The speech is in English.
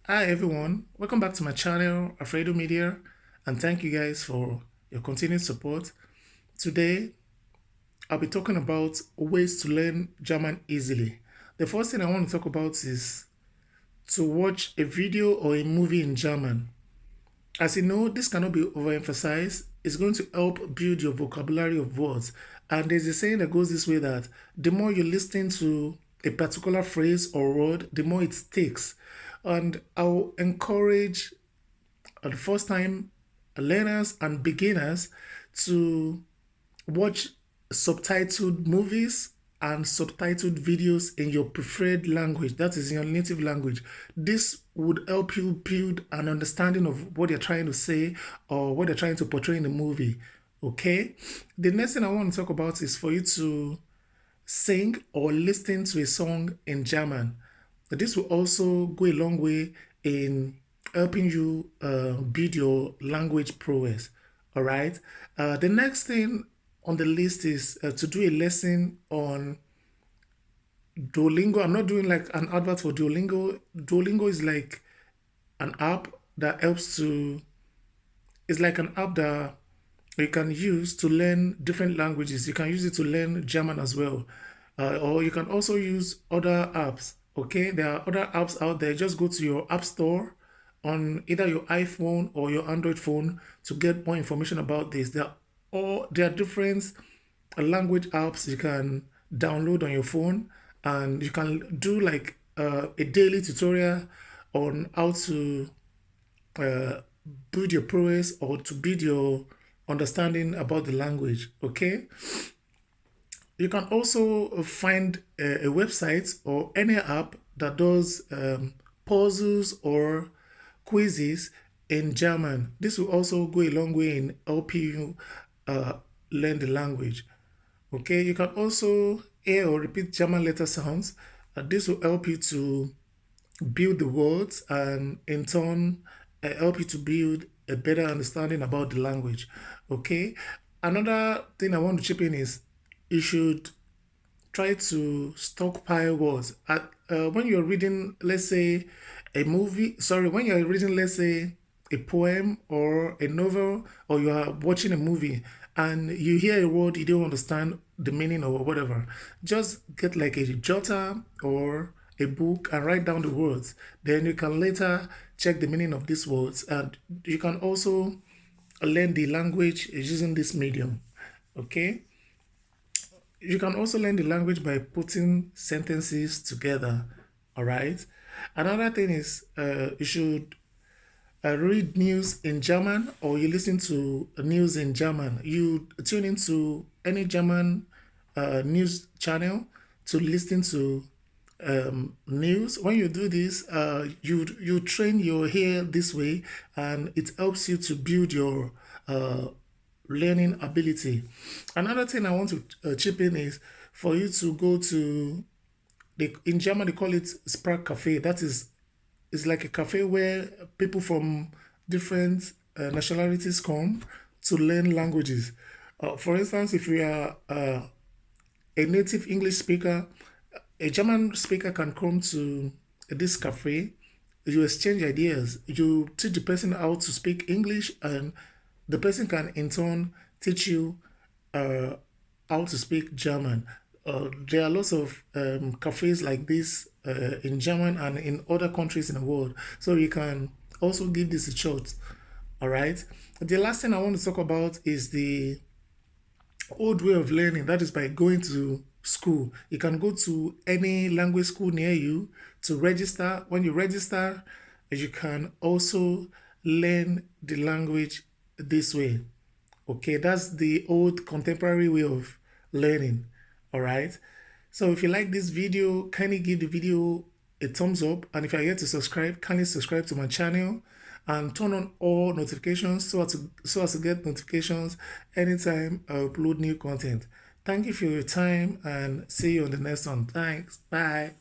Hi everyone, welcome back to my channel, Alfredo Media, and thank you guys for your continued support. Today, I'll be talking about ways to learn German easily. The first thing I want to talk about is to watch a video or a movie in German. As you know, this cannot be overemphasized. It's going to help build your vocabulary of words. And there's a saying that goes this way that the more you listen to a particular phrase or word, the more it sticks. And I'll encourage the first time learners and beginners to watch subtitled movies and subtitled videos in your preferred language, that is in your native language. This would help you build an understanding of what they're trying to say or what they're trying to portray in the movie. Okay, the next thing I want to talk about is for you to sing or listen to a song in German. This will also go a long way in helping you build your language prowess. All right. The next thing on the list is to do a lesson on Duolingo. I'm not doing like an advert for Duolingo. Duolingo is like an app that helps to, it's like an app that you can use to learn different languages. You can use it to learn German as well. Or you can also use other apps. Okay, there are other apps out there. Just go to your app store on either your iPhone or your Android phone to get more information about this. There are different language apps you can download on your phone, and you can do like a daily tutorial on how to uh, build your prowess or to build your understanding about the language. Okay, you can also find a website or any app that does puzzles or quizzes in German. This will also go a long way in helping you uh, learn the language. Okay, you can also hear or repeat German letter sounds. This will help you to build the words and in turn help you to build a better understanding about the language. Okay, another thing I want to chip in is you should try to stockpile words. When you're reading, let's say, when you're reading, let's say, a poem or a novel, or you are watching a movie and you hear a word you don't understand the meaning or whatever, just get like a jotter or a book and write down the words. Then you can later check the meaning of these words, and you can also learn the language using this medium. Okay, you can also learn the language by putting sentences together. All right. Another thing is you should read news in German or you listen to news in German. You tune into any German news channel to listen to news. When you do this, you train your ear this way, and it helps you to build your learning ability. Another thing I want to chip in is for you to go to in German they call it Sprach Cafe. That is, it's like a cafe where people from different nationalities come to learn languages. For instance, if you are a native English speaker, a German speaker can come to this cafe. You exchange ideas. You teach the person how to speak English, and the person can in turn teach you uh, how to speak German. There are lots of cafes like this in German and in other countries in the world. So you can also give this a shot. All right. The last thing I want to talk about is the old way of learning. That is by going to school. You can go to any language school near you to register. When you register, you can also learn the language this way. Okay, that's the old contemporary way of learning. All right. So if you like this video, kindly give the video a thumbs up. And if you're yet to subscribe, kindly subscribe to my channel and turn on all notifications so as to get notifications anytime I upload new content. Thank you for your time and see you on the next one. Thanks. Bye.